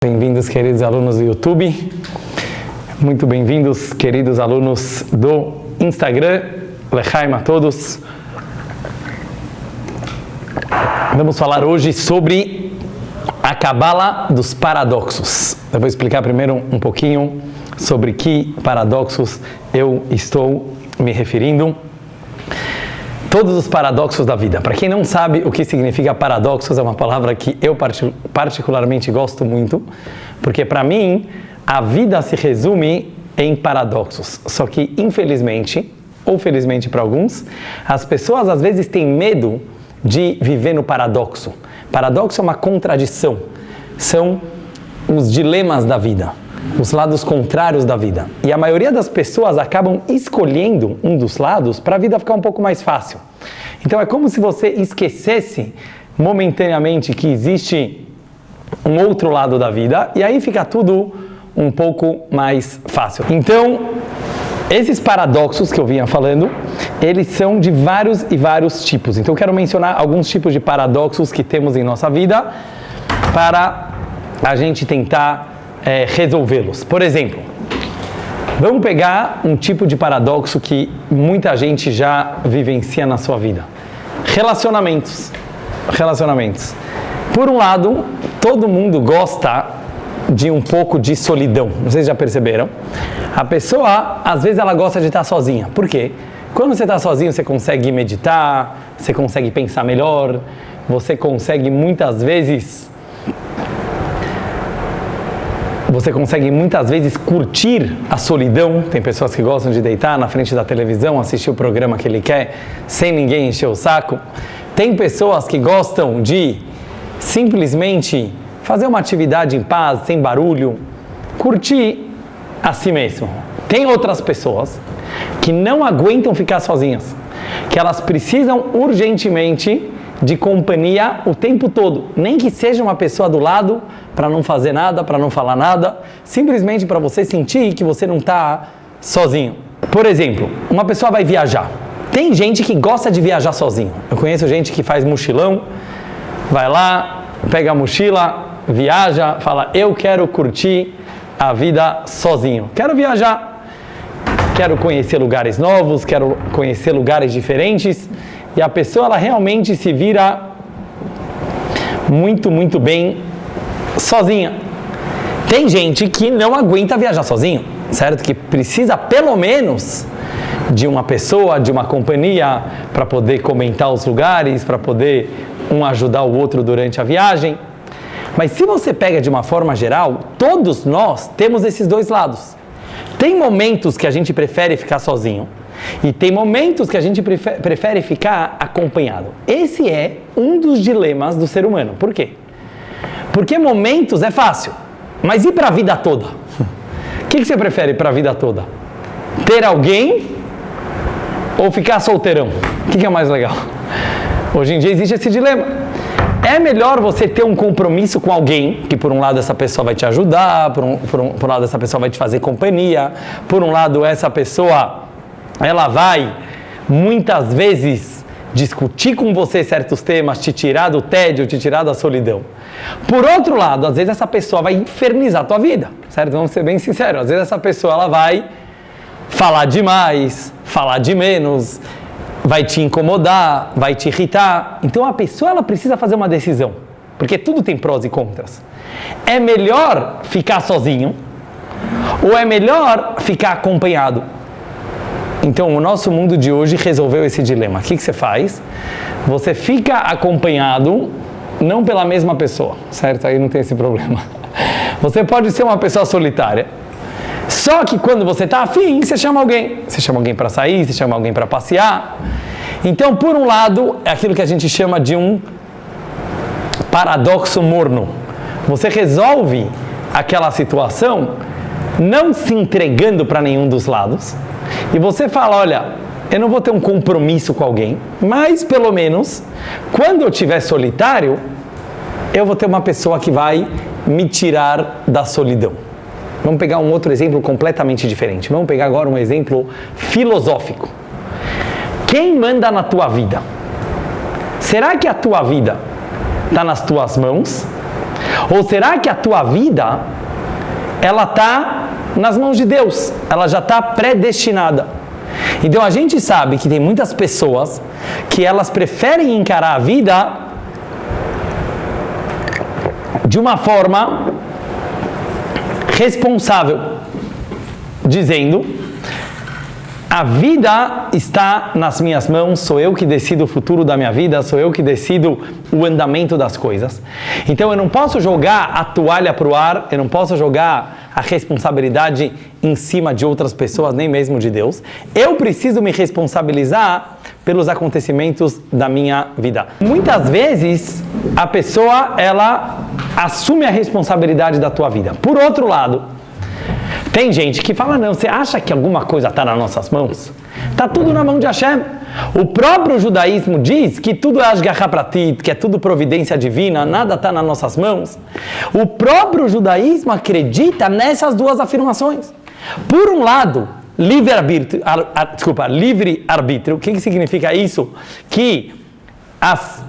Bem-vindos, queridos alunos do YouTube. Muito bem-vindos, queridos alunos do Instagram. Lechaim a todos. Vamos falar hoje sobre a Cabala dos paradoxos. Eu vou explicar primeiro um pouquinho sobre que paradoxos eu estou me referindo. Todos os paradoxos da vida. Para quem não sabe o que significa paradoxos, é uma palavra que eu particularmente gosto muito, porque para mim a vida se resume em paradoxos. Só que infelizmente, ou felizmente para alguns, as pessoas às vezes têm medo de viver no paradoxo. Paradoxo é uma contradição. São os dilemas da vida, os lados contrários da vida. E a maioria das pessoas acabam escolhendo um dos lados para a vida ficar um pouco mais fácil. Então é como se você esquecesse momentaneamente que existe um outro lado da vida e aí fica tudo um pouco mais fácil. Então, esses paradoxos que eu vinha falando, eles são de vários e vários tipos. Então eu quero mencionar alguns tipos de paradoxos que temos em nossa vida para a gente tentar resolvê-los. Por exemplo, vamos pegar um tipo de paradoxo que muita gente já vivencia na sua vida. Relacionamentos. Por um lado, todo mundo gosta de um pouco de solidão. Vocês já perceberam? A pessoa, às vezes, ela gosta de estar sozinha. Por quê? Quando você está sozinho, você consegue meditar, você consegue pensar melhor, você consegue muitas vezes curtir a solidão. Tem pessoas que gostam de deitar na frente da televisão, assistir o programa que ele quer, sem ninguém encher o saco. Tem pessoas que gostam de simplesmente fazer uma atividade em paz, sem barulho, curtir a si mesmo. Tem outras pessoas que não aguentam ficar sozinhas, que elas precisam urgentemente de companhia o tempo todo, nem que seja uma pessoa do lado para não fazer nada, para não falar nada, simplesmente para você sentir que você não está sozinho. Por exemplo, uma pessoa vai viajar. Tem gente que gosta de viajar sozinho. Eu conheço gente que faz mochilão, vai lá, pega a mochila, viaja, fala, eu quero curtir a vida sozinho. Quero viajar, quero conhecer lugares novos, quero conhecer lugares diferentes. E a pessoa, ela realmente se vira muito, muito bem sozinha. Tem gente que não aguenta viajar sozinho, certo? Que precisa pelo menos de uma pessoa, de uma companhia para poder comentar os lugares, para poder um ajudar o outro durante a viagem. Mas se você pega de uma forma geral, todos nós temos esses dois lados. Tem momentos que a gente prefere ficar sozinho e tem momentos que a gente prefere ficar acompanhado. Esse é um dos dilemas do ser humano. Por quê? Porque momentos é fácil, mas e para a vida toda? O que você prefere para a vida toda? Ter alguém ou ficar solteirão? O que é mais legal? Hoje em dia existe esse dilema. É melhor você ter um compromisso com alguém, que por um lado essa pessoa vai te ajudar, por um lado essa pessoa vai te fazer companhia, por um lado essa pessoa, ela vai muitas vezes discutir com você certos temas, te tirar do tédio, te tirar da solidão. Por outro lado, às vezes essa pessoa vai infernizar a tua vida, certo? Vamos ser bem sinceros. Às vezes essa pessoa, ela vai falar demais, falar de menos, vai te incomodar, vai te irritar. Então a pessoa, ela precisa fazer uma decisão, porque tudo tem prós e contras. É melhor ficar sozinho ou é melhor ficar acompanhado? Então o nosso mundo de hoje resolveu esse dilema. O que você faz? Você fica acompanhado não pela mesma pessoa, certo? Aí não tem esse problema. Você pode ser uma pessoa solitária. Só que quando você está afim, você chama alguém. Você chama alguém para sair, você chama alguém para passear. Então, por um lado, é aquilo que a gente chama de um paradoxo morno. Você resolve aquela situação não se entregando para nenhum dos lados. E você fala, olha, eu não vou ter um compromisso com alguém, mas pelo menos, quando eu estiver solitário, eu vou ter uma pessoa que vai me tirar da solidão. Vamos pegar um outro exemplo completamente diferente. Vamos pegar agora um exemplo filosófico. Quem manda na tua vida? Será que a tua vida está nas tuas mãos? Ou será que a tua vida, ela está nas mãos de Deus? Ela já está predestinada. Então a gente sabe que tem muitas pessoas que elas preferem encarar a vida de uma forma responsável, dizendo: a vida está nas minhas mãos, sou eu que decido o futuro da minha vida, sou eu que decido o andamento das coisas. Então eu não posso jogar a toalha para o ar, eu não posso jogar a responsabilidade em cima de outras pessoas, nem mesmo de Deus. Eu preciso me responsabilizar pelos acontecimentos da minha vida. Muitas vezes a pessoa, ela assume a responsabilidade da tua vida. Por outro lado, tem gente que fala: não, você acha que alguma coisa está nas nossas mãos? Está tudo na mão de Hashem. O próprio judaísmo diz que tudo é Ashgaha Pratit, que é tudo providência divina, nada está nas nossas mãos. O próprio judaísmo acredita nessas duas afirmações. Por um lado, livre-arbítrio. O que significa isso? Que as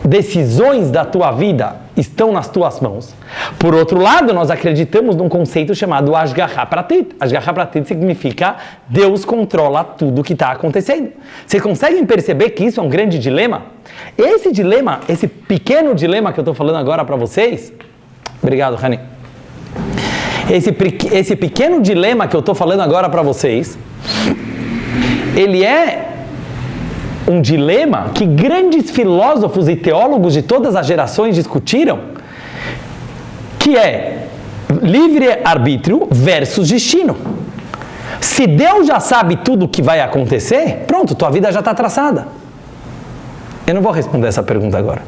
decisões da tua vida estão nas tuas mãos. Por outro lado, nós acreditamos num conceito chamado Ashgaha Pratit. Ashgaha Pratit significa Deus controla tudo o que está acontecendo. Vocês conseguem perceber que isso é um grande dilema? Esse dilema, esse pequeno dilema que eu estou falando agora para vocês... Obrigado, Rani. Esse pequeno dilema que eu estou falando agora para vocês, ele é um dilema que grandes filósofos e teólogos de todas as gerações discutiram, que é livre-arbítrio versus destino. Se Deus já sabe tudo o que vai acontecer, pronto, tua vida já está traçada. Eu não vou responder essa pergunta agora.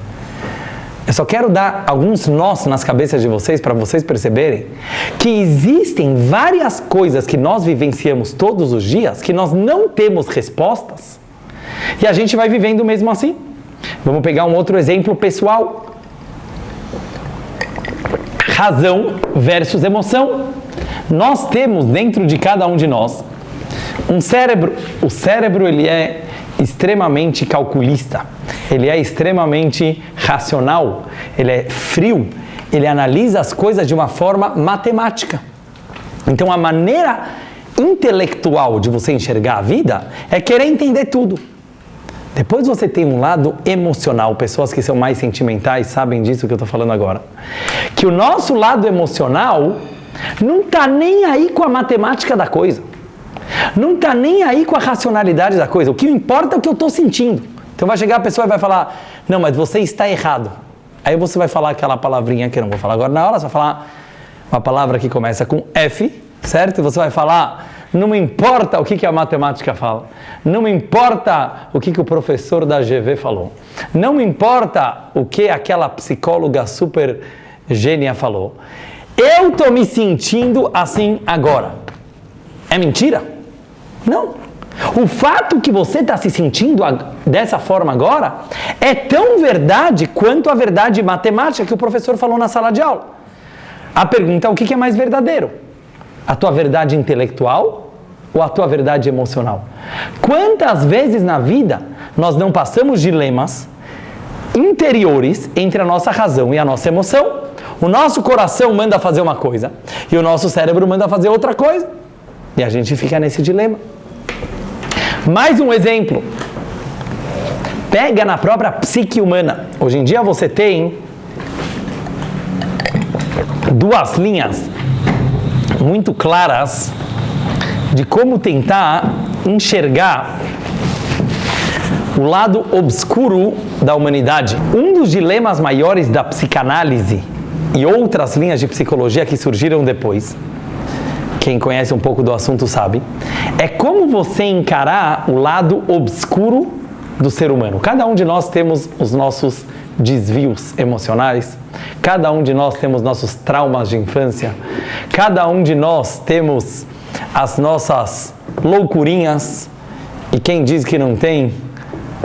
Eu só quero dar alguns nós nas cabeças de vocês, para vocês perceberem que existem várias coisas que nós vivenciamos todos os dias, que nós não temos respostas, e a gente vai vivendo mesmo assim. Vamos pegar um outro exemplo pessoal. Razão versus emoção. Nós temos dentro de cada um de nós um cérebro. O cérebro, ele é extremamente calculista, ele é extremamente racional, ele é frio, ele analisa as coisas de uma forma matemática. Então a maneira intelectual de você enxergar a vida é querer entender tudo. Depois você tem um lado emocional, pessoas que são mais sentimentais sabem disso que eu estou falando agora, que o nosso lado emocional não está nem aí com a matemática da coisa, não está nem aí com a racionalidade da coisa, o que importa é o que eu estou sentindo. Então vai chegar a pessoa e vai falar: não, mas você está errado. Aí você vai falar aquela palavrinha que eu não vou falar agora na hora, você vai falar uma palavra que começa com F, certo? E você vai falar: não me importa o que a matemática fala, não me importa o que o professor da GV falou, não me importa o que aquela psicóloga super gênia falou, eu estou me sentindo assim agora. É mentira? Não. O fato que você está se sentindo dessa forma agora é tão verdade quanto a verdade matemática que o professor falou na sala de aula. A pergunta é: o que é mais verdadeiro? A tua verdade intelectual ou a tua verdade emocional? Quantas vezes na vida nós não passamos dilemas interiores entre a nossa razão e a nossa emoção? O nosso coração manda fazer uma coisa e o nosso cérebro manda fazer outra coisa. E a gente fica nesse dilema. Mais um exemplo. Pega na própria psique humana. Hoje em dia você tem duas linhas muito claras de como tentar enxergar o lado obscuro da humanidade. Um dos dilemas maiores da psicanálise e outras linhas de psicologia que surgiram depois, quem conhece um pouco do assunto sabe, é como você encarar o lado obscuro do ser humano. Cada um de nós temos os nossos desvios emocionais, cada um de nós temos nossos traumas de infância, cada um de nós temos as nossas loucurinhas, e quem diz que não tem,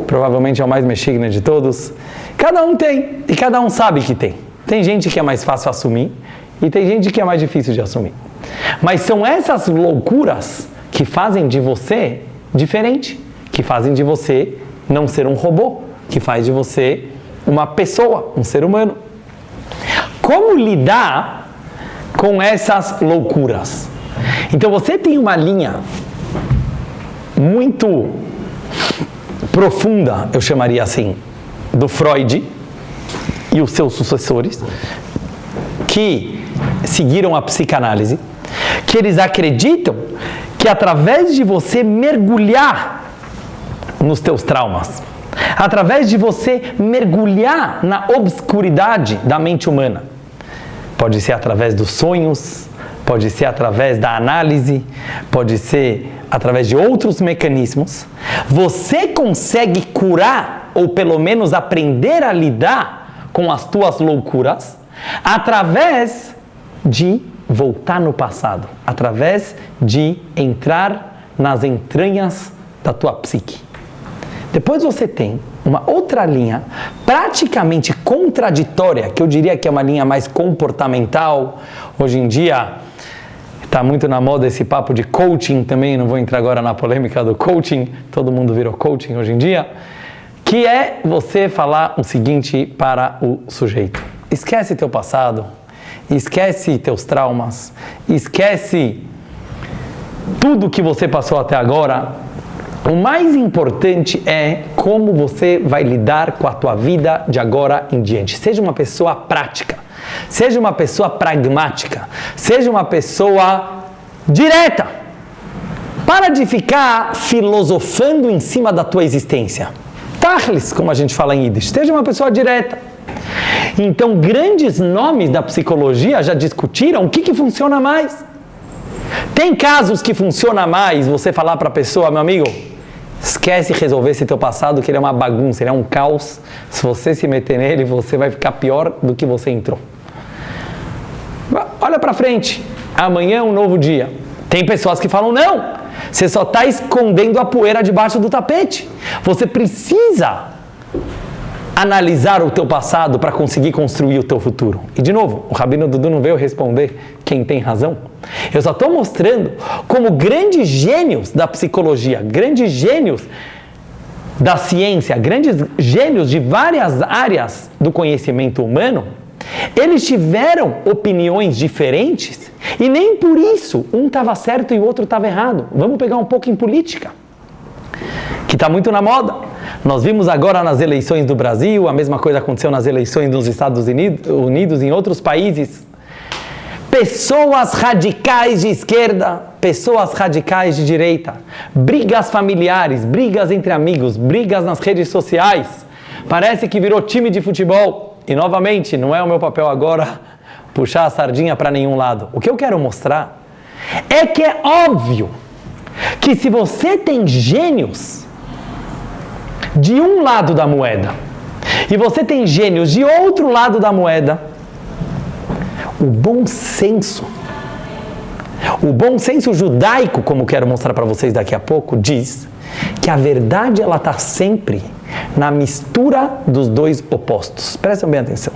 provavelmente é o mais mexigna de todos. Cada um tem, e cada um sabe que tem. Tem gente que é mais fácil assumir, e tem gente que é mais difícil de assumir. Mas são essas loucuras que fazem de você diferente, que fazem de você não ser um robô, que faz de você uma pessoa, um ser humano. como lidar com essas loucuras. Então você tem uma linha muito profunda, eu chamaria assim, do Freud e os seus sucessores, que seguiram a psicanálise, que eles acreditam que através de você mergulhar nos teus traumas, através de você mergulhar na obscuridade da mente humana, pode ser através dos sonhos, pode ser através da análise, pode ser através de outros mecanismos, você consegue curar, ou pelo menos aprender a lidar com as tuas loucuras, através de voltar no passado, através de entrar nas entranhas da tua psique. Depois você tem uma outra linha praticamente contraditória, que eu diria que é uma linha mais comportamental. Hoje em dia está muito na moda esse papo de coaching também, não vou entrar agora na polêmica do coaching, todo mundo virou coaching hoje em dia, que é você falar o seguinte para o sujeito: esquece teu passado, esquece teus traumas, esquece tudo que você passou até agora. O mais importante é como você vai lidar com a tua vida de agora em diante. Seja uma pessoa prática, seja uma pessoa pragmática, seja uma pessoa direta. Para de ficar filosofando em cima da tua existência. Tachlis, como a gente fala em Yiddish. Seja uma pessoa direta. Então, grandes nomes da psicologia já discutiram o que funciona mais. Tem casos que funciona mais você falar para a pessoa: meu amigo, esquece resolver esse teu passado, que ele é uma bagunça, ele é um caos. Se você se meter nele, você vai ficar pior do que você entrou. Olha para frente, amanhã é um novo dia. Tem pessoas que falam: não, você só está escondendo a poeira debaixo do tapete. Você precisa analisar o teu passado para conseguir construir o teu futuro. E de novo, o Rabino Dudu não veio responder quem tem razão. Eu só estou mostrando como grandes gênios da psicologia, grandes gênios da ciência, grandes gênios de várias áreas do conhecimento humano, eles tiveram opiniões diferentes e nem por isso um estava certo e o outro estava errado. Vamos pegar um pouco em política, que está muito na moda. Nós vimos agora nas eleições do Brasil, a mesma coisa aconteceu nas eleições dos Estados Unidos, em outros países. Pessoas radicais de esquerda, pessoas radicais de direita, brigas familiares, brigas entre amigos, brigas nas redes sociais. Parece que virou time de futebol. E novamente, não é o meu papel agora puxar a sardinha para nenhum lado. O que eu quero mostrar é que é óbvio que se você tem gênios de um lado da moeda e você tem gênios de outro lado da moeda, o bom senso judaico, como quero mostrar para vocês daqui a pouco, diz que a verdade ela está sempre na mistura dos dois opostos. Prestem bem atenção.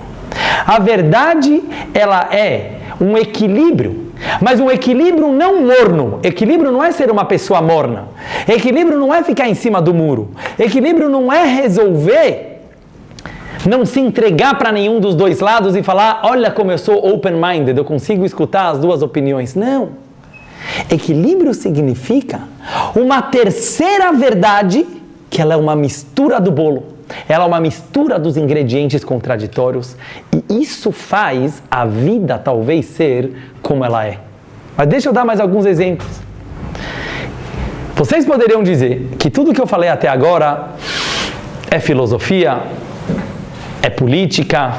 A verdade ela é um equilíbrio, mas um equilíbrio não morno. Equilíbrio não é ser uma pessoa morna. Equilíbrio não é ficar em cima do muro. Equilíbrio não é resolver não se entregar para nenhum dos dois lados e falar: olha como eu sou open-minded, eu consigo escutar as duas opiniões. Não. Equilíbrio significa uma terceira verdade, que ela é uma mistura do bolo. Ela é uma mistura dos ingredientes contraditórios e isso faz a vida talvez ser como ela é. Mas deixa eu dar mais alguns exemplos. Vocês poderiam dizer que tudo que eu falei até agora é filosofia, é política,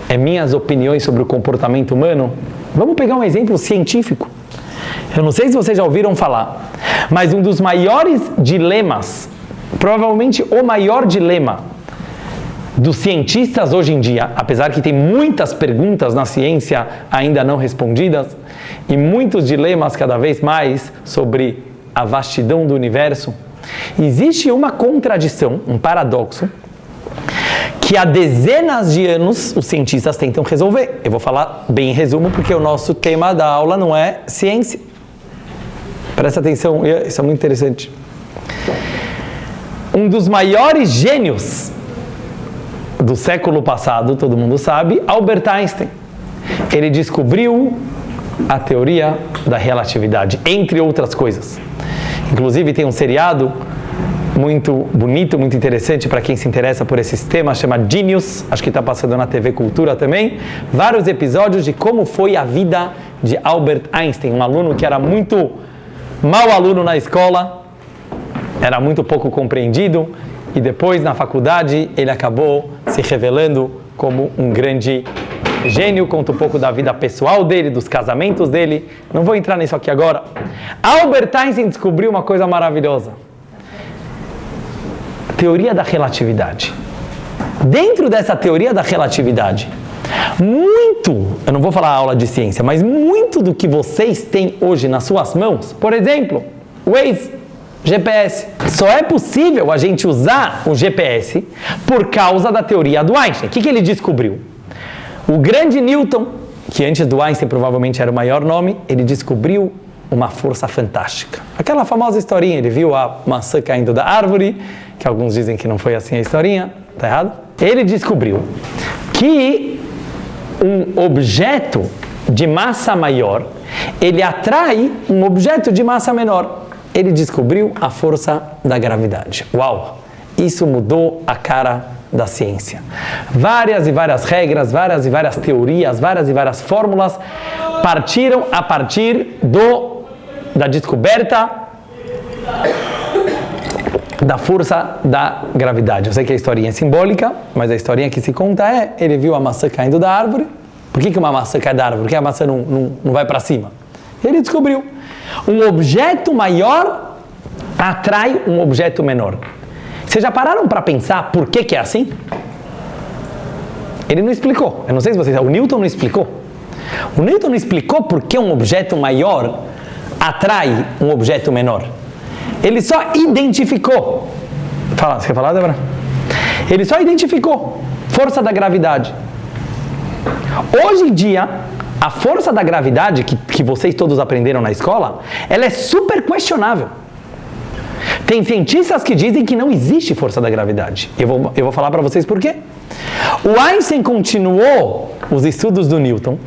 é minhas opiniões sobre o comportamento humano? Vamos pegar um exemplo científico. Eu não sei se vocês já ouviram falar, mas um dos maiores dilemas, provavelmente o maior dilema dos cientistas hoje em dia, apesar que tem muitas perguntas na ciência ainda não respondidas e muitos dilemas cada vez mais sobre a vastidão do universo, existe uma contradição, um paradoxo, que há dezenas de anos os cientistas tentam resolver. Eu vou falar bem em resumo porque o nosso tema da aula não é ciência. Presta atenção, isso é muito interessante. Um dos maiores gênios do século passado, todo mundo sabe, Albert Einstein. Ele descobriu a teoria da relatividade, entre outras coisas. Inclusive tem um seriado muito bonito, muito interessante para quem se interessa por esses temas, chama Genius, acho que está passando na TV Cultura também, vários episódios de como foi a vida de Albert Einstein, um aluno que era muito mau aluno na escola, era muito pouco compreendido, e depois na faculdade ele acabou se revelando como um grande gênio. Conta um pouco da vida pessoal dele, dos casamentos dele, não vou entrar nisso aqui agora. Albert Einstein descobriu uma coisa maravilhosa: teoria da relatividade. Dentro dessa teoria da relatividade, eu não vou falar aula de ciência, mas muito do que vocês têm hoje nas suas mãos, por exemplo, Waze, GPS, só é possível a gente usar o GPS por causa da teoria do Einstein. O que ele descobriu? O grande Newton, que antes do Einstein provavelmente era o maior nome, ele descobriu uma força fantástica. Aquela famosa historinha, ele viu a maçã caindo da árvore, que alguns dizem que não foi assim a historinha, tá errado? Ele descobriu que um objeto de massa maior, ele atrai um objeto de massa menor. Ele descobriu a força da gravidade. Uau! Isso mudou a cara da ciência. Várias e várias regras, várias e várias teorias, várias e várias fórmulas partiram a partir da descoberta da força da gravidade. Eu sei que a historinha é simbólica, mas a historinha que se conta é: ele viu a maçã caindo da árvore. Por que uma maçã cai da árvore? Porque a maçã não vai para cima. Ele descobriu: um objeto maior atrai um objeto menor. Vocês já pararam para pensar por que é assim? Ele não explicou. Eu não sei se vocês... O Newton não explicou. O Newton não explicou por que um objeto maior atrai um objeto menor. Ele só identificou. Você quer falar, Débora? Ele só identificou força da gravidade. Hoje em dia, a força da gravidade que vocês todos aprenderam na escola, ela é super questionável. Tem cientistas que dizem que não existe força da gravidade. Eu vou falar para vocês por quê. O Einstein continuou os estudos do Newton,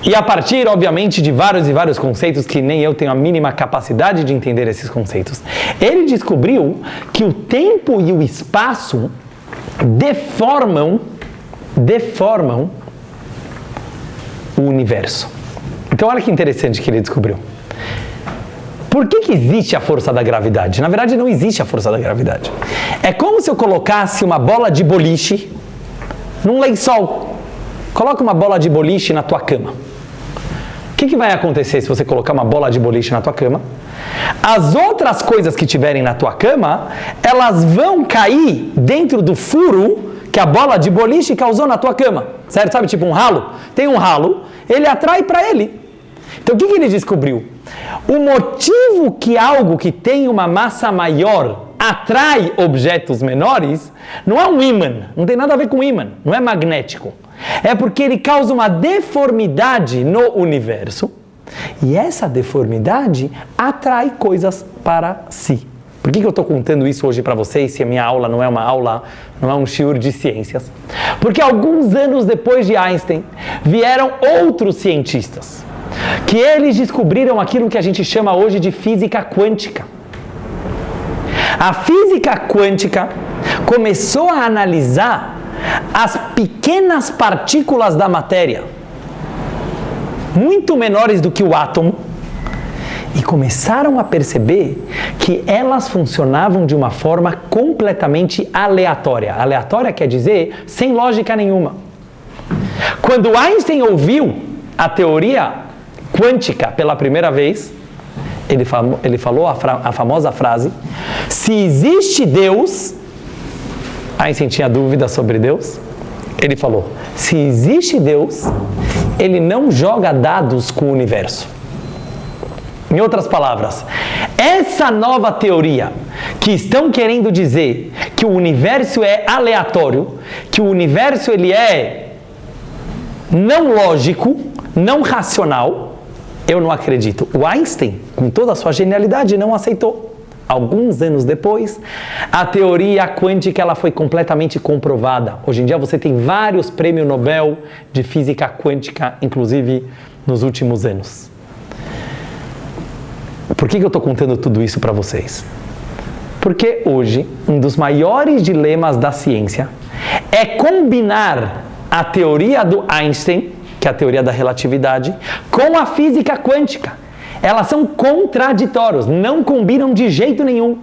e a partir, obviamente, de vários e vários conceitos que nem eu tenho a mínima capacidade de entender esses conceitos, ele descobriu que o tempo e o espaço deformam o universo. Então olha que interessante que ele descobriu. Por que existe a força da gravidade? Na verdade não existe a força da gravidade. É como se eu colocasse uma bola de boliche num lençol. Coloca uma bola de boliche na tua cama. O que vai acontecer se você colocar uma bola de boliche na tua cama? As outras coisas que tiverem na tua cama, elas vão cair dentro do furo que a bola de boliche causou na tua cama, certo? Sabe, tipo um ralo? Tem um ralo, ele atrai para ele. Então o que ele descobriu? O motivo que algo que tem uma massa maior atrai objetos menores não é um ímã, não tem nada a ver com ímã, não é magnético. É porque ele causa uma deformidade no universo, e essa deformidade atrai coisas para si. Por que eu estou contando isso hoje para vocês, se a minha aula não é uma aula, não é um shiur de ciências? Porque alguns anos depois de Einstein, vieram outros cientistas, que eles descobriram aquilo que a gente chama hoje de física quântica. A física quântica começou a analisar as pequenas partículas da matéria, muito menores do que o átomo, e começaram a perceber que elas funcionavam de uma forma completamente aleatória. Aleatória quer dizer sem lógica nenhuma. Quando Einstein ouviu a teoria quântica pela primeira vez, ele falou a famosa frase: se existe Deus... Einstein tinha dúvidas sobre Deus. Ele falou: se existe Deus, ele não joga dados com o universo. Em outras palavras, essa nova teoria que estão querendo dizer que o universo é aleatório, que o universo ele é não lógico, não racional, eu não acredito. O Einstein, com toda a sua genialidade, não aceitou. alguns anos depois, a teoria quântica ela foi completamente comprovada. Hoje em dia você tem vários prêmios Nobel de física quântica, inclusive nos últimos anos. Por que eu estou contando tudo isso para vocês? Porque hoje, um dos maiores dilemas da ciência é combinar a teoria do Einstein, que é a teoria da relatividade, com a física quântica. Elas são contraditórias, não combinam de jeito nenhum.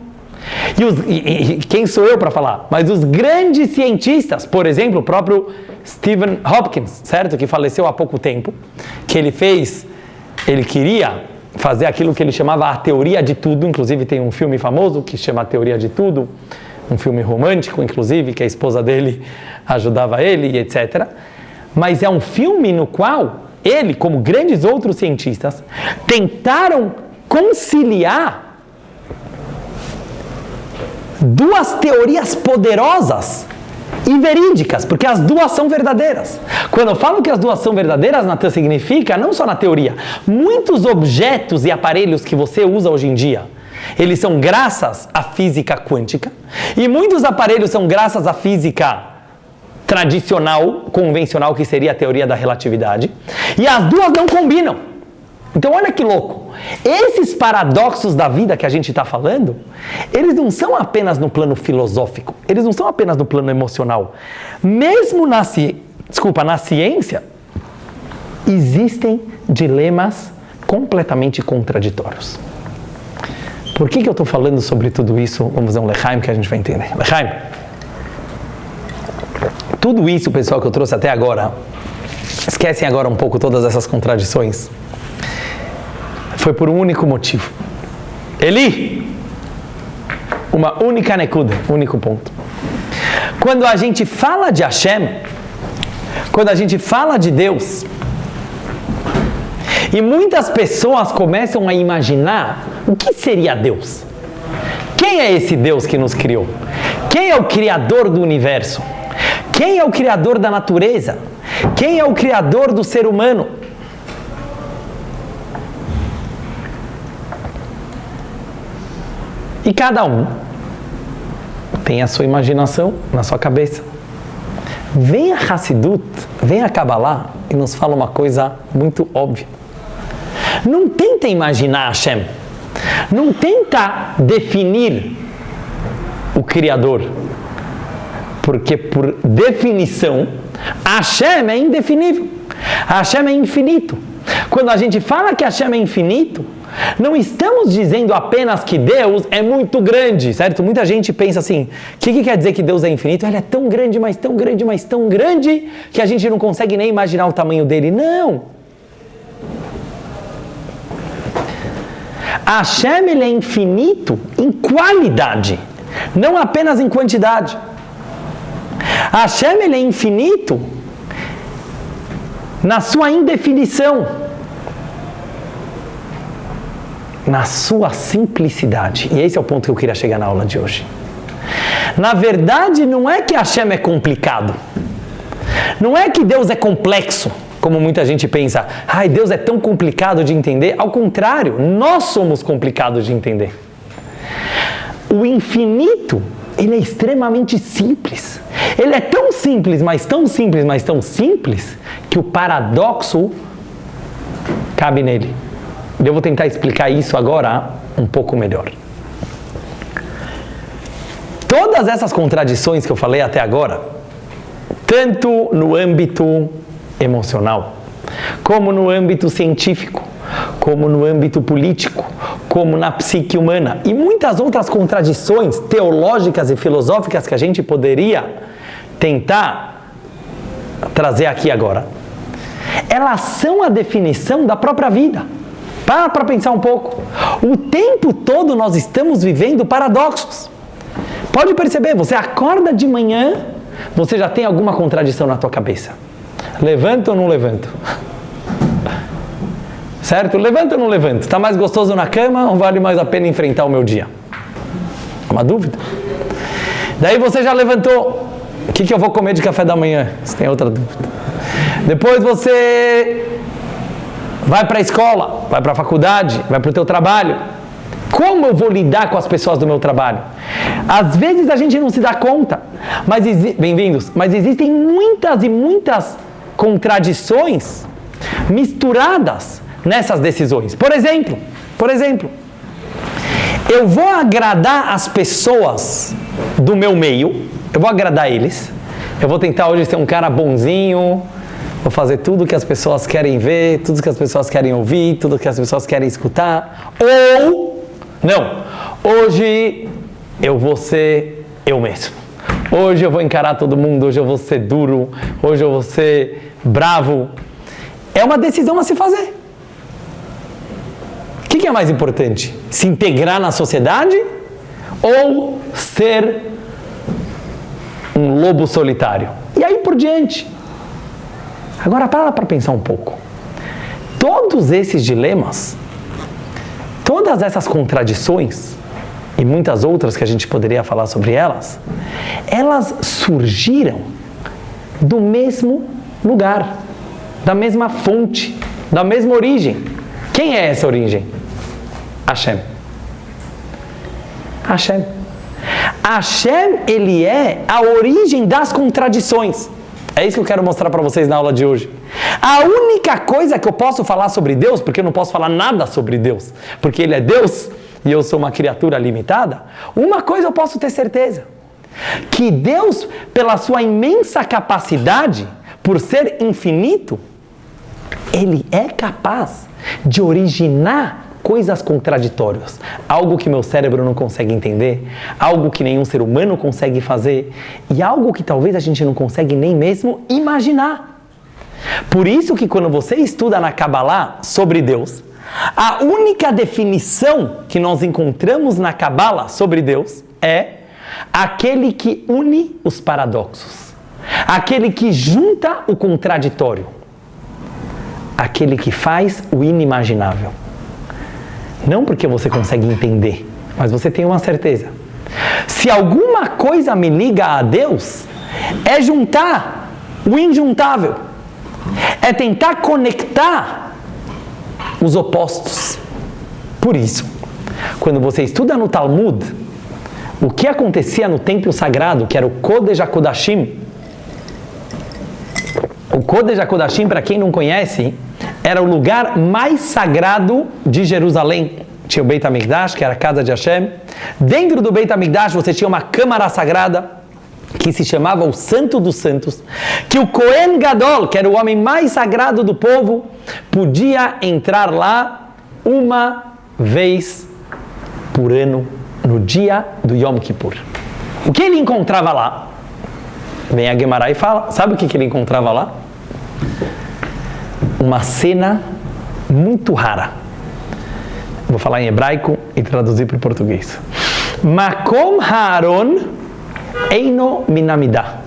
E quem sou eu para falar? Mas os grandes cientistas, por exemplo, o próprio Stephen Hawking, certo? Que faleceu há pouco tempo, que ele queria fazer aquilo que ele chamava a teoria de tudo, inclusive tem um filme famoso que chama A Teoria de Tudo, um filme romântico, inclusive, que a esposa dele ajudava ele e etc. Mas é um filme no qual ele, como grandes outros cientistas, tentaram conciliar duas teorias poderosas e verídicas, porque as duas são verdadeiras. Quando eu falo que as duas são verdadeiras, Natan, significa não só na teoria. Muitos objetos e aparelhos que você usa hoje em dia, eles são graças à física quântica, e muitos aparelhos são graças à física tradicional, convencional, que seria a teoria da relatividade, e as duas não combinam. Então olha que louco, esses paradoxos da vida que a gente está falando, eles não são apenas no plano filosófico, eles não são apenas no plano emocional. Mesmo na ciência, existem dilemas completamente contraditórios. Por que eu estou falando sobre tudo isso? Vamos fazer um Lechaim que a gente vai entender. Lechaim. Tudo isso, pessoal, que eu trouxe até agora, esquecem agora um pouco todas essas contradições. Foi por um único motivo. Uma única nekuda, único ponto. Quando a gente fala de Hashem, quando a gente fala de Deus, e muitas pessoas começam a imaginar o que seria Deus. Quem é esse Deus que nos criou? Quem é o Criador do universo? Quem é o Criador da natureza? Quem é o Criador do ser humano? E cada um tem a sua imaginação na sua cabeça. Vem a Hassidut, vem a Kabbalah e nos fala uma coisa muito óbvia. Não tenta imaginar Hashem. Não tenta definir o Criador. Porque, por definição, Hashem é indefinível. Hashem é infinito. Quando a gente fala que Hashem é infinito, não estamos dizendo apenas que Deus é muito grande, certo? Muita gente pensa assim, o que quer dizer que Deus é infinito? Ele é tão grande, mas tão grande, mas tão grande, que a gente não consegue nem imaginar o tamanho dele. Não! Hashem, ele é infinito em qualidade, não apenas em quantidade. Hashem, ele é infinito na sua indefinição, na sua simplicidade. E esse é o ponto que eu queria chegar na aula de hoje. Na verdade, não é que Hashem é complicado. Não é que Deus é complexo, como muita gente pensa. Ai, Deus é tão complicado de entender. Ao contrário, nós somos complicados de entender. O infinito, ele é extremamente simples. Ele é tão simples, mas tão simples, mas tão simples, que o paradoxo cabe nele. Eu vou tentar explicar isso agora um pouco melhor. Todas essas contradições que eu falei até agora, tanto no âmbito emocional, como no âmbito científico, como no âmbito político, como na psique humana, e muitas outras contradições teológicas e filosóficas que a gente poderia tentar trazer aqui agora, elas são a definição da própria vida. Para pensar um pouco. O tempo todo nós estamos vivendo paradoxos. Pode perceber, você acorda de manhã, você já tem alguma contradição na tua cabeça. Levanto ou não levanto? Certo? Levanto ou não levanto? Está mais gostoso na cama ou vale mais a pena enfrentar o meu dia? É uma dúvida. Daí você já levantou. O que eu vou comer de café da manhã? Você tem outra dúvida. Depois você vai para a escola, vai para a faculdade, vai para o teu trabalho. Como eu vou lidar com as pessoas do meu trabalho? Às vezes a gente não se dá conta, mas bem-vindos, mas existem muitas e muitas contradições misturadas nessas decisões. Por exemplo, eu vou agradar as pessoas do meu meio, eu vou agradar eles, eu vou tentar hoje ser um cara bonzinho, vou fazer tudo que as pessoas querem ver, tudo que as pessoas querem ouvir, tudo que as pessoas querem escutar, ou, não, hoje eu vou ser eu mesmo. Hoje eu vou encarar todo mundo, hoje eu vou ser duro, hoje eu vou ser bravo. É uma decisão a se fazer. O que é mais importante? Se integrar na sociedade ou ser um lobo solitário? E aí por diante. Agora para pensar um pouco. Todos esses dilemas, todas essas contradições e muitas outras que a gente poderia falar sobre elas surgiram do mesmo lugar, da mesma fonte, da mesma origem. Quem é essa origem? Hashem. Hashem. Hashem, ele é a origem das contradições. É isso que eu quero mostrar para vocês na aula de hoje. A única coisa que eu posso falar sobre Deus, porque eu não posso falar nada sobre Deus, porque Ele é Deus e eu sou uma criatura limitada, uma coisa eu posso ter certeza, que Deus, pela sua imensa capacidade, por ser infinito, Ele é capaz de originar coisas contraditórias, algo que meu cérebro não consegue entender, algo que nenhum ser humano consegue fazer e algo que talvez a gente não consegue nem mesmo imaginar. Por isso que quando você estuda na Kabbalah sobre Deus, a única definição que nós encontramos na Kabbalah sobre Deus é aquele que une os paradoxos, aquele que junta o contraditório, aquele que faz o inimaginável. Não porque você consegue entender, mas você tem uma certeza. Se alguma coisa me liga a Deus, é juntar o injuntável. É tentar conectar os opostos. Por isso, quando você estuda no Talmud, o que acontecia no templo sagrado, que era o Kodesh HaKodashim. O Kodesh HaKodashim, para quem não conhece, era o lugar mais sagrado de Jerusalém. Tinha o Beit HaMikdash, que era a casa de Hashem. Dentro do Beit HaMikdash você tinha uma câmara sagrada, que se chamava o Santo dos Santos, que o Kohen Gadol, que era o homem mais sagrado do povo, podia entrar lá uma vez por ano, no dia do Yom Kippur. O que ele encontrava lá? Vem a Gemara e fala, sabe o que ele encontrava lá? Uma cena muito rara. Vou falar em hebraico e traduzir para o português. Makom Haaron Eino Minamidah.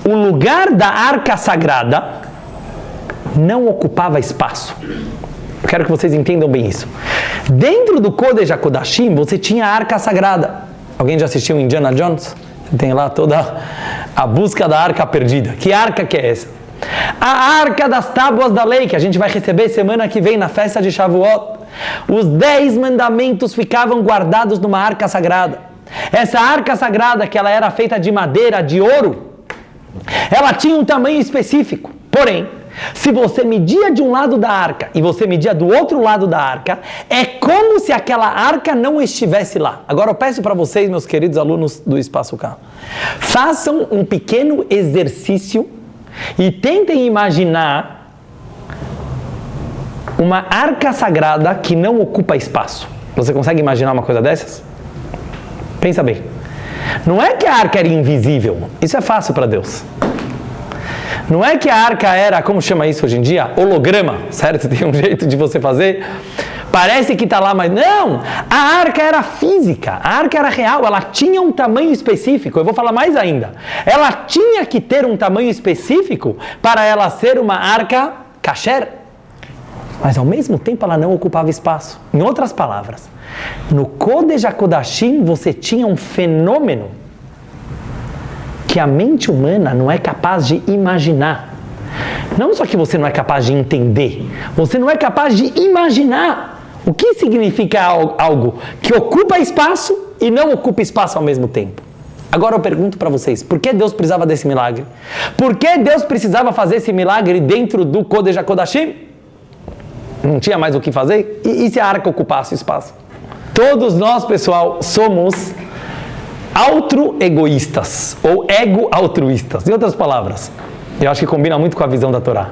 O lugar da arca sagrada não ocupava espaço. Eu quero que vocês entendam bem isso. Dentro do Kodesh HaKodashim você tinha a arca sagrada. Alguém já assistiu Indiana Jones? Tem lá toda a busca da arca perdida. Que arca que é essa? A arca das tábuas da lei, que a gente vai receber semana que vem na festa de Shavuot. Os 10 mandamentos ficavam guardados numa arca sagrada. Essa arca sagrada, que ela era feita de madeira, de ouro, ela tinha um tamanho específico. Porém, se você media de um lado da arca e você media do outro lado da arca, é como se aquela arca não estivesse lá. Agora eu peço para vocês, meus queridos alunos do Espaço K, façam um pequeno exercício e tentem imaginar uma arca sagrada que não ocupa espaço. Você consegue imaginar uma coisa dessas? Pensa bem. Não é que a arca era invisível. Isso é fácil para Deus. Não é que a arca era, como chama isso hoje em dia? Holograma, certo? Tem um jeito de você fazer. Parece que está lá, mas não! A arca era física, a arca era real, ela tinha um tamanho específico. Eu vou falar mais ainda. Ela tinha que ter um tamanho específico para ela ser uma arca kasher. Mas ao mesmo tempo ela não ocupava espaço. Em outras palavras, no Kodesh HaKodashim você tinha um fenômeno que a mente humana não é capaz de imaginar. Não só que você não é capaz de entender, você não é capaz de imaginar O que significa algo que ocupa espaço e não ocupa espaço ao mesmo tempo? Agora eu pergunto para vocês, por que Deus precisava desse milagre? Por que Deus precisava fazer esse milagre dentro do Kodesh HaKodashim? Não tinha mais o que fazer? E se a arca ocupasse espaço? Todos nós, pessoal, somos altruegoístas ou ego-altruístas. Em outras palavras, eu acho que combina muito com a visão da Torá.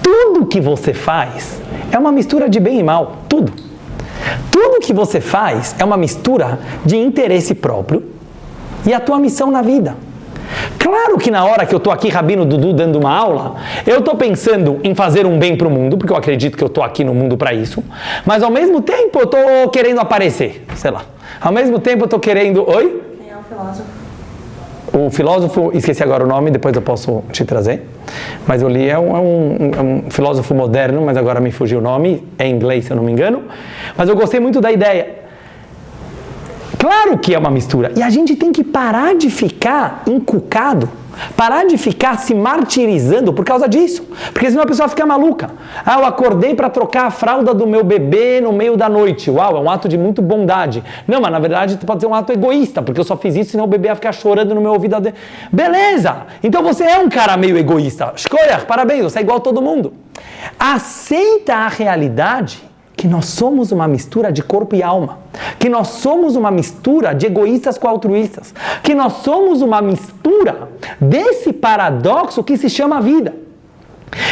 Tudo que você faz é uma mistura de bem e mal. Tudo. Tudo que você faz é uma mistura de interesse próprio e a tua missão na vida. Claro que na hora que eu estou aqui, Rabino Dudu, dando uma aula, eu estou pensando em fazer um bem para o mundo, porque eu acredito que eu estou aqui no mundo para isso, mas ao mesmo tempo eu estou querendo aparecer, sei lá. Ao mesmo tempo eu estou querendo... Oi? Quem é o filósofo? O filósofo, esqueci agora o nome, depois eu posso te trazer, mas eu li, é um filósofo moderno, mas agora me fugiu o nome, é em inglês se eu não me engano, mas eu gostei muito da ideia. Claro que é uma mistura, e a gente tem que parar de ficar encucado, parar de ficar se martirizando por causa disso, porque senão a pessoa fica maluca. Eu acordei para trocar a fralda do meu bebê no meio da noite. Uau, é um ato de muito bondade. Não, mas na verdade pode ser um ato egoísta, porque eu só fiz isso, senão o bebê ia ficar chorando no meu ouvido. Beleza! Então você é um cara meio egoísta. Shkoyach, parabéns, você é igual a todo mundo. Aceita a realidade que nós somos uma mistura de corpo e alma, que nós somos uma mistura de egoístas com altruístas, que nós somos uma mistura desse paradoxo que se chama vida.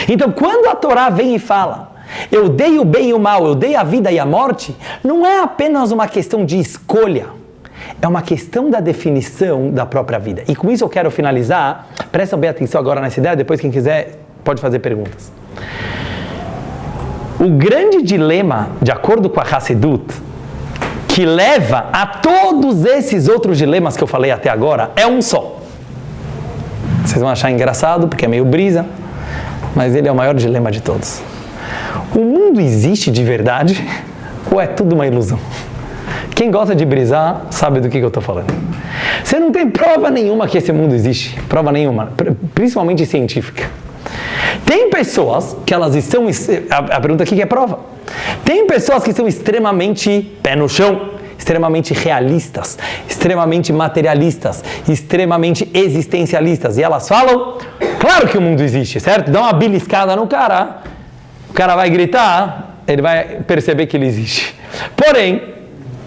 Então, quando a Torá vem e fala, eu dei o bem e o mal, eu dei a vida e a morte, não é apenas uma questão de escolha, é uma questão da definição da própria vida. E com isso eu quero finalizar, presta bem atenção agora nessa ideia, depois quem quiser pode fazer perguntas. O grande dilema, de acordo com a Hassidut, que leva a todos esses outros dilemas que eu falei até agora, é um só. Vocês vão achar engraçado, porque é meio brisa, mas ele é o maior dilema de todos. O mundo existe de verdade ou é tudo uma ilusão? Quem gosta de brisar sabe do que eu estou falando. Você não tem prova nenhuma que esse mundo existe, prova nenhuma, principalmente científica. Tem pessoas que elas estão... A pergunta aqui que é prova. Tem pessoas que são extremamente pé no chão, extremamente realistas, extremamente materialistas, extremamente existencialistas. E elas falam, claro que o mundo existe, certo? Dá uma beliscada no cara, o cara vai gritar, ele vai perceber que ele existe. Porém,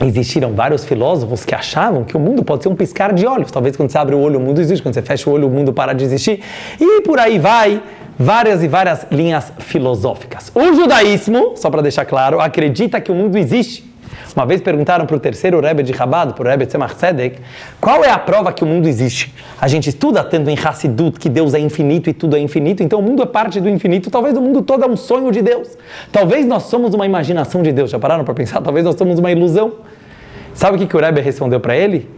existiram vários filósofos que achavam que o mundo pode ser um piscar de olhos. Talvez quando você abre o olho o mundo existe, quando você fecha o olho o mundo para de existir. E por aí vai, várias e várias linhas filosóficas. O judaísmo, só para deixar claro, acredita que o mundo existe. Uma vez perguntaram para o terceiro Rebbe de Chabad, para o Rebbe Tzemach Tzedek, qual é a prova que o mundo existe? A gente estuda tanto em Hassidut que Deus é infinito e tudo é infinito, então o mundo é parte do infinito, talvez o mundo todo é um sonho de Deus. Talvez nós somos uma imaginação de Deus, já pararam para pensar? Talvez nós somos uma ilusão. Sabe o que o Rebbe respondeu para ele?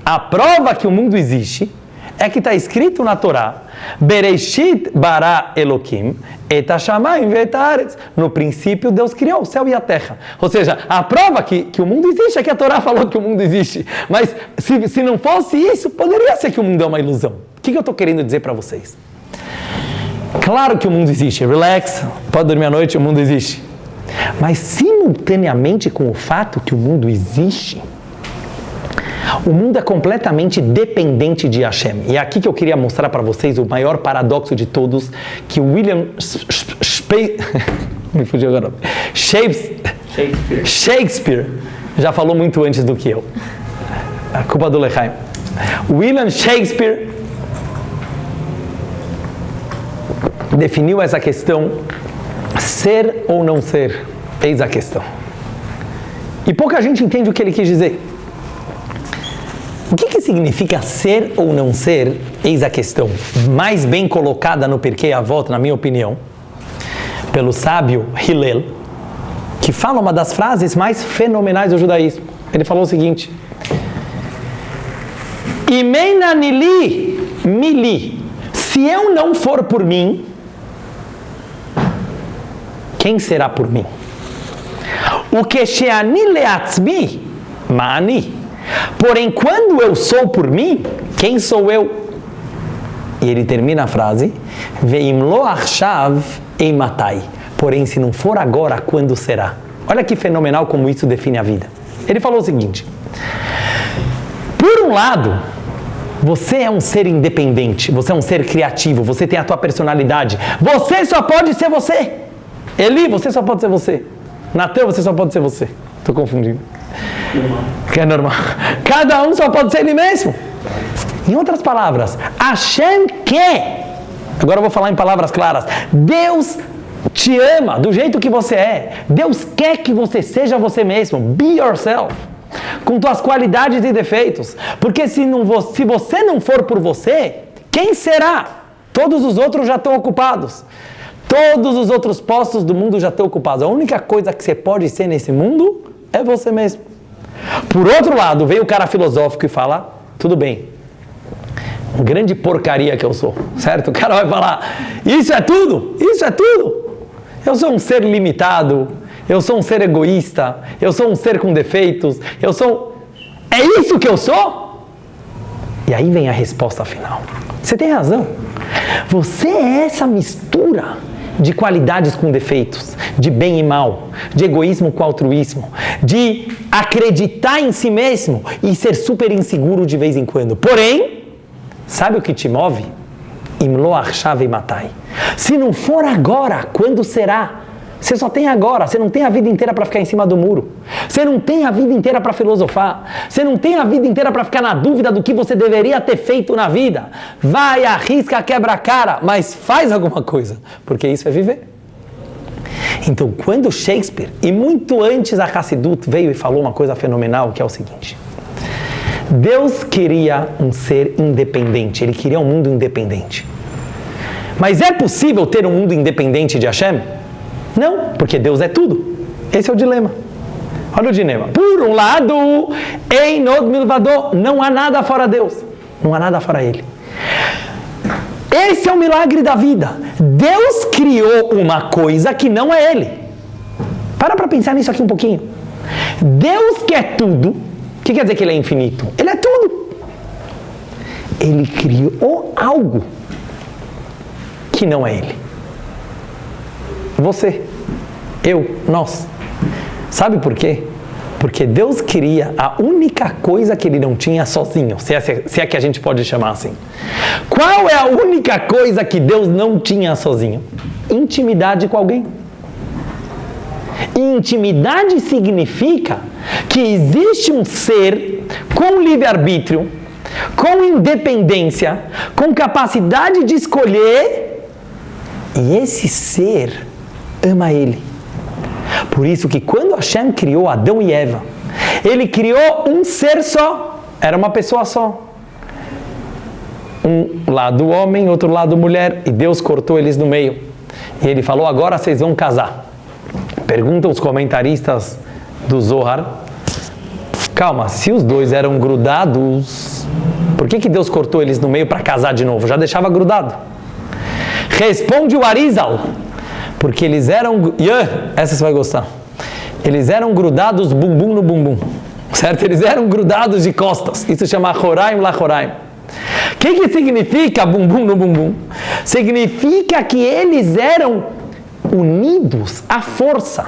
A prova que o mundo existe é que está escrito na Torá, Bereshit bara Elokim et hashamayim ve'et haaretz. No princípio, Deus criou o céu e a terra. Ou seja, a prova que o mundo existe é que a Torá falou que o mundo existe. Mas se não fosse isso, poderia ser que o mundo é uma ilusão. O que eu estou querendo dizer para vocês? Claro que o mundo existe. Relax, pode dormir à noite, o mundo existe. Mas simultaneamente com o fato que o mundo existe, o mundo é completamente dependente de Hashem. E é aqui que eu queria mostrar para vocês o maior paradoxo de todos, que William me fugiu agora. Shakespeare já falou muito antes do que eu. A culpa do Lechaim. William Shakespeare definiu essa questão, ser ou não ser, eis a questão. E pouca gente entende o que ele quis dizer. O que significa ser ou não ser, eis a questão, mais bem colocada no Pirkei Avot, na minha opinião, pelo sábio Hillel, que fala uma das frases mais fenomenais do judaísmo. Ele falou o seguinte: Imeina nili mili, se eu não for por mim, quem será por mim? O que sheani leatzmi, ma'ani. Porém, quando eu sou por mim, quem sou eu? E ele termina a frase, Veim lo achshav eimatai. Porém, se não for agora, quando será? Olha que fenomenal como isso define a vida. Ele falou o seguinte: por um lado, você é um ser independente, você é um ser criativo, você tem a tua personalidade, você só pode ser você. Eli, você só pode ser você. Natan, você só pode ser você. Estou confundindo. Que é normal. Cada um só pode ser ele mesmo. Em outras palavras, Hashem quer. Agora eu vou falar em palavras claras. Deus te ama do jeito que você é. Deus quer que você seja você mesmo. Be yourself. Com tuas qualidades e defeitos. Porque se você não for por você, quem será? Todos os outros já estão ocupados. Todos os outros postos do mundo já estão ocupados. A única coisa que você pode ser nesse mundo é você mesmo. Por outro lado, vem o cara filosófico e fala, tudo bem, grande porcaria que eu sou, certo? O cara vai falar, isso é tudo, isso é tudo. Eu sou um ser limitado, eu sou um ser egoísta, eu sou um ser com defeitos, é isso que eu sou? E aí vem a resposta final. Você tem razão. Você é essa mistura de qualidades com defeitos, de bem e mal, de egoísmo com altruísmo, de acreditar em si mesmo e ser super inseguro de vez em quando. Porém, sabe o que te move? Imlo achave matai. Se não for agora, quando será? Você só tem agora, você não tem a vida inteira para ficar em cima do muro. Você não tem a vida inteira para filosofar. Você não tem a vida inteira para ficar na dúvida do que você deveria ter feito na vida. Vai, arrisca, quebra a cara, mas faz alguma coisa, porque isso é viver. Então, quando Shakespeare, e muito antes a Hassidut veio e falou uma coisa fenomenal, que é o seguinte: Deus queria um ser independente, Ele queria um mundo independente. Mas é possível ter um mundo independente de Hashem? Não, porque Deus é tudo. Esse é o dilema. Olha o dilema. Por um lado, Einod milvado, não há nada fora Deus. Não há nada fora Ele. Esse é o milagre da vida. Deus criou uma coisa que não é Ele. Para pensar nisso aqui um pouquinho. Deus quer tudo. O que quer dizer que Ele é infinito? Ele é tudo. Ele criou algo que não é Ele. Você, eu, nós. Sabe por quê? Porque Deus queria a única coisa que Ele não tinha sozinho, se é que a gente pode chamar assim. Qual é a única coisa que Deus não tinha sozinho? Intimidade com alguém. E intimidade significa que existe um ser com livre-arbítrio, com independência, com capacidade de escolher, e esse ser ama Ele. Por isso que quando Hashem criou Adão e Eva, Ele criou um ser só, era uma pessoa só. Um lado homem, outro lado mulher, e Deus cortou eles no meio. E Ele falou, agora vocês vão casar. Perguntam os comentaristas do Zohar, calma, se os dois eram grudados, por que Deus cortou eles no meio para casar de novo? Já deixava grudado. Responde o Arizal, porque eles eram, essa você vai gostar, eles eram grudados bumbum no bumbum, certo? Eles eram grudados de costas, isso chama Horaim Lahoraim. O que significa bumbum no bumbum? Significa que eles eram unidos à força,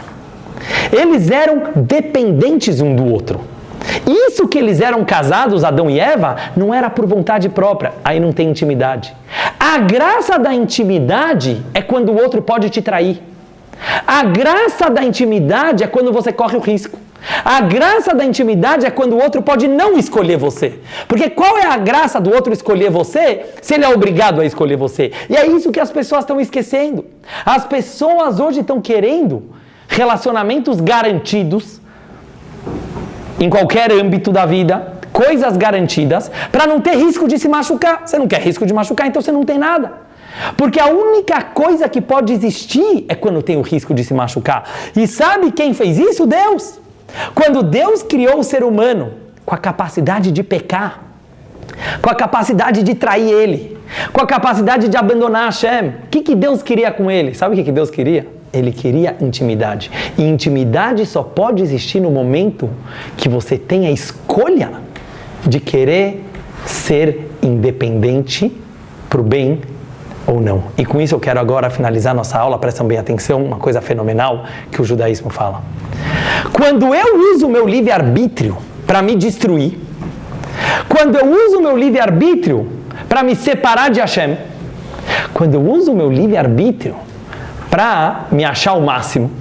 eles eram dependentes um do outro. Isso que eles eram casados, Adão e Eva, não era por vontade própria, aí não tem intimidade. A graça da intimidade é quando o outro pode te trair. A graça da intimidade é quando você corre o risco. A graça da intimidade é quando o outro pode não escolher você. Porque qual é a graça do outro escolher você, se ele é obrigado a escolher você? E é isso que as pessoas estão esquecendo. As pessoas hoje estão querendo relacionamentos garantidos, em qualquer âmbito da vida, coisas garantidas, para não ter risco de se machucar. Você não quer risco de machucar, então você não tem nada. Porque a única coisa que pode existir é quando tem o risco de se machucar. E sabe quem fez isso? Deus. Quando Deus criou o ser humano com a capacidade de pecar, com a capacidade de trair Ele, com a capacidade de abandonar Hashem, o que Deus queria com ele? Sabe o que Deus queria? Ele queria intimidade. E intimidade só pode existir no momento que você tem a escolha de querer ser independente para o bem ou não. E com isso eu quero agora finalizar nossa aula, prestem bem atenção, uma coisa fenomenal que o judaísmo fala. Quando eu uso o meu livre-arbítrio para me destruir, quando eu uso o meu livre-arbítrio para me separar de Hashem, quando eu uso o meu livre-arbítrio para me achar o máximo,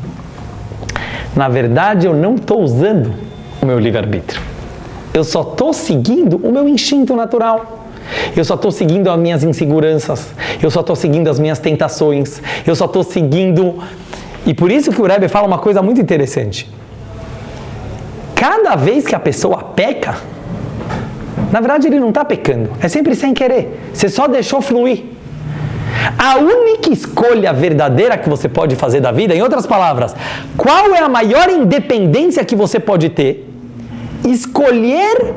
na verdade eu não estou usando o meu livre-arbítrio. Eu só estou seguindo o meu instinto natural. Eu só estou seguindo as minhas inseguranças. Eu só estou seguindo as minhas tentações. Eu só estou seguindo... E por isso que o Rebbe fala uma coisa muito interessante. Cada vez que a pessoa peca, na verdade ele não está pecando. É sempre sem querer. Você só deixou fluir. A única escolha verdadeira que você pode fazer da vida, em outras palavras, qual é a maior independência que você pode ter? Escolher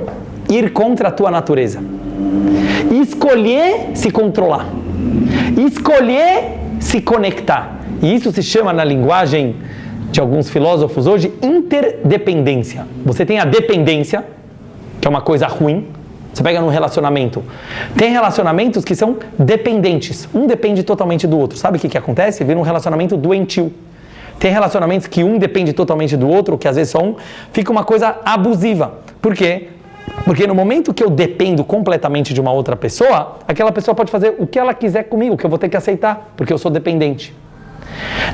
ir contra a tua natureza. Escolher se controlar. Escolher se conectar. E isso se chama, na linguagem de alguns filósofos hoje, interdependência. Você tem a dependência, que é uma coisa ruim. Você pega num relacionamento. Tem relacionamentos que são dependentes. Um depende totalmente do outro. Sabe o que acontece? Vira um relacionamento doentio. Tem relacionamentos que um depende totalmente do outro, que às vezes só um, fica uma coisa abusiva. Por quê? Porque no momento que eu dependo completamente de uma outra pessoa, aquela pessoa pode fazer o que ela quiser comigo, que eu vou ter que aceitar, porque eu sou dependente.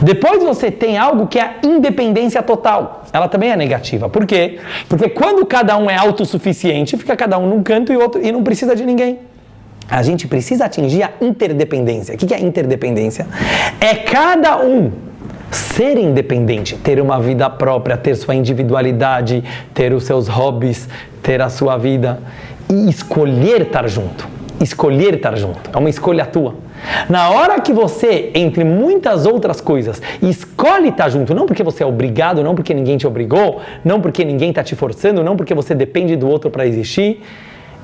Depois você tem algo que é a independência total. Ela também é negativa. Por quê? Porque quando cada um é autossuficiente, fica cada um num canto e não precisa de ninguém. A gente precisa atingir a interdependência. O que é interdependência? É cada um ser independente, ter uma vida própria, ter sua individualidade, ter os seus hobbies, ter a sua vida e escolher estar junto. Escolher estar junto. É uma escolha tua. Na hora que você, entre muitas outras coisas, escolhe estar junto, não porque você é obrigado, não porque ninguém te obrigou, não porque ninguém está te forçando, não porque você depende do outro para existir,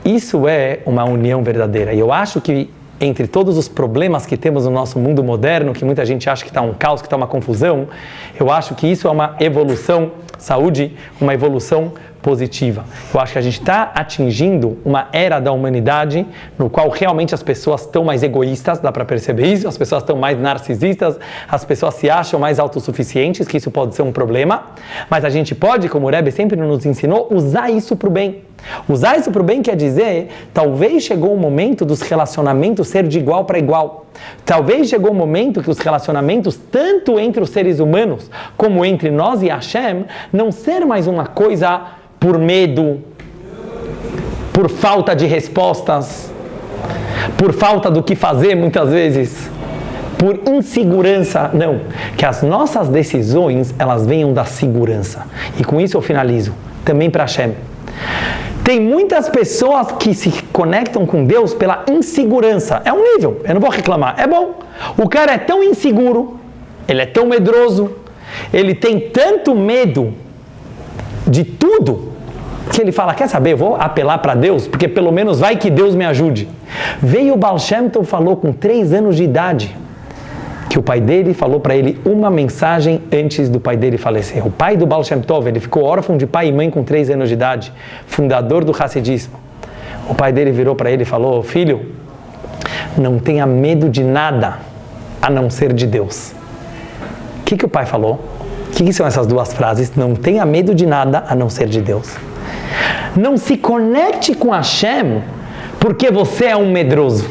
isso é uma união verdadeira. E eu acho que entre todos os problemas que temos no nosso mundo moderno, que muita gente acha que está um caos, que está uma confusão, eu acho que isso é uma evolução, saúde, uma evolução positiva. Eu acho que a gente está atingindo uma era da humanidade no qual realmente as pessoas estão mais egoístas, dá para perceber isso, as pessoas estão mais narcisistas, as pessoas se acham mais autossuficientes, que isso pode ser um problema, mas a gente pode, como o Rebbe sempre nos ensinou, usar isso para o bem. Usar isso para o bem quer dizer, talvez chegou o momento dos relacionamentos ser de igual para igual. Talvez chegou o momento que os relacionamentos, tanto entre os seres humanos, como entre nós e Hashem, não ser mais uma coisa por medo, por falta de respostas, por falta do que fazer muitas vezes, por insegurança, não. Que as nossas decisões, elas venham da segurança. E com isso eu finalizo, também para Hashem. Tem muitas pessoas que se conectam com Deus pela insegurança. É um nível, eu não vou reclamar, é bom. O cara é tão inseguro, ele é tão medroso, ele tem tanto medo de tudo, que ele fala, quer saber, eu vou apelar para Deus, porque pelo menos vai que Deus me ajude. Veio o Baal Shem Tov, falou com 3 anos de idade, que o pai dele falou para ele uma mensagem antes do pai dele falecer. O pai do Baal Shem Tov, ele ficou órfão de pai e mãe com 3 anos de idade, fundador do Hassidismo. O pai dele virou para ele e falou, filho, não tenha medo de nada a não ser de Deus. O que o pai falou? O que são essas 2 frases? Não tenha medo de nada a não ser de Deus. Não se conecte com Hashem porque você é um medroso.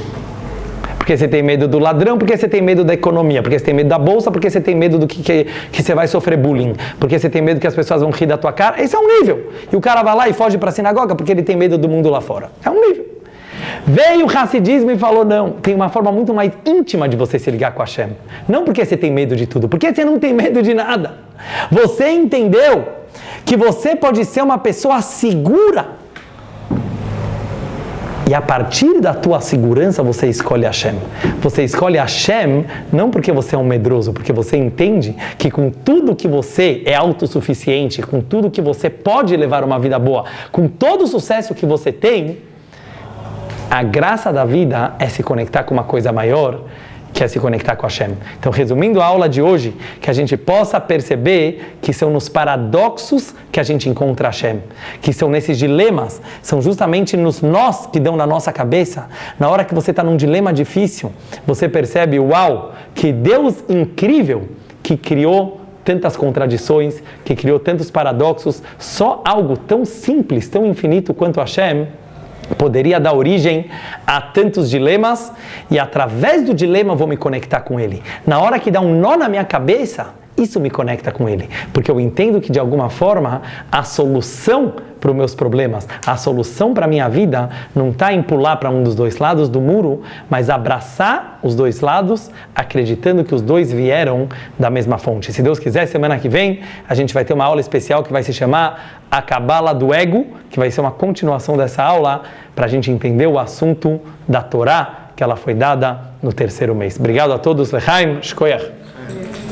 Porque você tem medo do ladrão, porque você tem medo da economia, porque você tem medo da bolsa, porque você tem medo do que você vai sofrer bullying, porque você tem medo que as pessoas vão rir da tua cara. Esse é um nível. E o cara vai lá e foge para a sinagoga porque ele tem medo do mundo lá fora. É um nível. Veio o Hassidismo e falou, não, tem uma forma muito mais íntima de você se ligar com Hashem. Não porque você tem medo de tudo, porque você não tem medo de nada. Você entendeu que você pode ser uma pessoa segura. E a partir da tua segurança, você escolhe Hashem. Você escolhe Hashem não porque você é um medroso, porque você entende que com tudo que você é autossuficiente, com tudo que você pode levar uma vida boa, com todo o sucesso que você tem, a graça da vida é se conectar com uma coisa maior, que é se conectar com Hashem. Então, resumindo a aula de hoje, que a gente possa perceber que são nos paradoxos que a gente encontra Hashem, que são nesses dilemas, são justamente nos nós que dão na nossa cabeça. Na hora que você está num dilema difícil, você percebe, uau, que Deus incrível que criou tantas contradições, que criou tantos paradoxos, só algo tão simples, tão infinito quanto Hashem, poderia dar origem a tantos dilemas, e através do dilema eu vou me conectar com ele. Na hora que dá um nó na minha cabeça, isso me conecta com ele, porque eu entendo que de alguma forma a solução para os meus problemas, a solução para a minha vida não está em pular para um dos dois lados do muro, mas abraçar os dois lados, acreditando que os dois vieram da mesma fonte. Se Deus quiser, semana que vem a gente vai ter uma aula especial que vai se chamar A Cabala do Ego, que vai ser uma continuação dessa aula para a gente entender o assunto da Torá, que ela foi dada no terceiro mês. Obrigado a todos. Lechaim, Shkoyach.